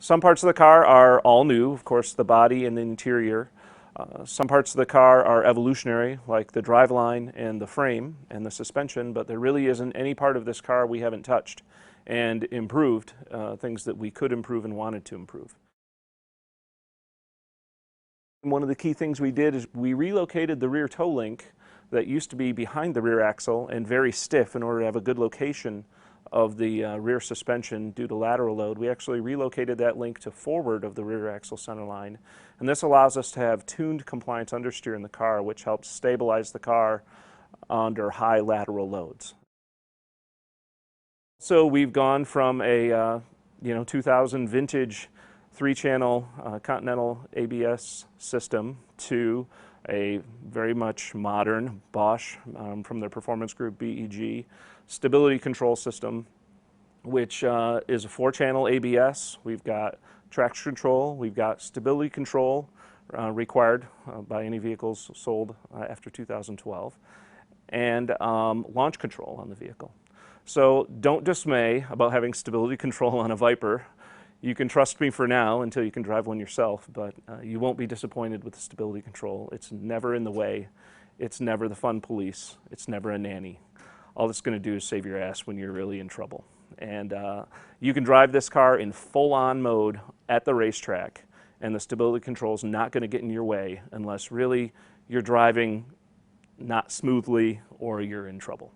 Some parts of the car are all new, of course, the body and the interior. Some parts of the car are evolutionary, like the driveline and the frame and the suspension, but there really isn't any part of this car we haven't touched and improved, things that we could improve and wanted to improve. One of the key things we did is we relocated the rear toe link that used to be behind the rear axle and very stiff in order to have a good location of the rear suspension due to lateral load. We actually relocated that link to forward of the rear axle center line, and this allows us to have tuned compliance understeer in the car, which helps stabilize the car under high lateral loads. So we've gone from a 2000 vintage 3-channel Continental ABS system to a very much modern Bosch from their performance group BEG stability control system, which is a 4-channel ABS. We've got traction control, we've got stability control required by any vehicles sold after 2012, and launch control on the vehicle. So don't dismay about having stability control on a Viper. You can trust me for now until you can drive one yourself, but you won't be disappointed with the stability control. It's never in the way. It's never the fun police. It's never a nanny. All it's going to do is save your ass when you're really in trouble. And you can drive this car in full-on mode at the racetrack, and the stability control is not going to get in your way unless really you're driving not smoothly or you're in trouble.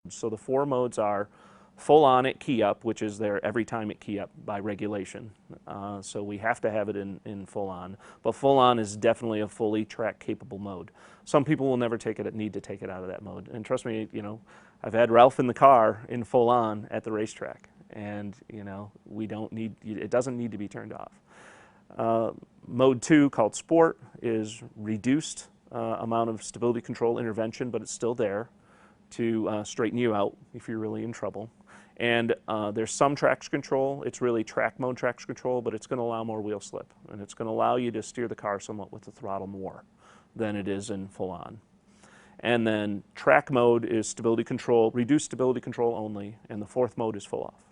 So the 4 modes are full on at key up, which is there every time at key up by regulation. So we have to have it in full on. But full on is definitely a fully track capable mode. Some people will never need to take it out of that mode. And trust me, I've had Ralph in the car in full on at the racetrack. And it doesn't need to be turned off. Mode 2, called Sport, is reduced amount of stability control intervention, but it's still there to straighten you out if you're really in trouble. And there's some traction control. It's really track mode traction control, but it's going to allow more wheel slip. And it's going to allow you to steer the car somewhat with the throttle more than it is in full on. And then track mode is stability control, reduced stability control only, and the 4th mode is full off.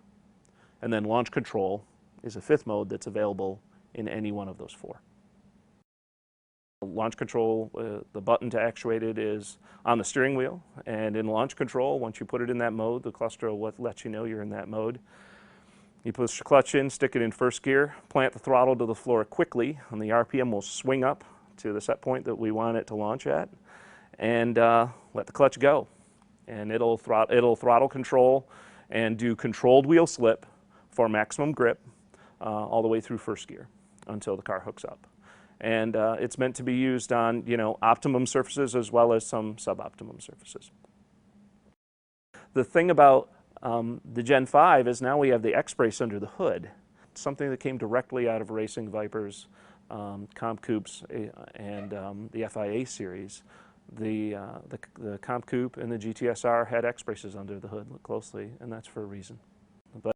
And then launch control is a 5th mode that's available in any one of those 4. Launch control, the button to actuate it is on the steering wheel, and in launch control, once you put it in that mode, the cluster will let you know you're in that mode. You push the clutch in, stick it in first gear, plant the throttle to the floor quickly, and the RPM will swing up to the set point that we want it to launch at, and let the clutch go. And it'll throttle control and do controlled wheel slip for maximum grip all the way through first gear until the car hooks up. And it's meant to be used on, optimum surfaces as well as some suboptimum surfaces. The thing about the Gen 5 is now we have the X-Brace under the hood, something that came directly out of racing Vipers, Comp Coupes, and the FIA series. The Comp Coupe and the GTSR had X-Braces under the hood closely, and that's for a reason.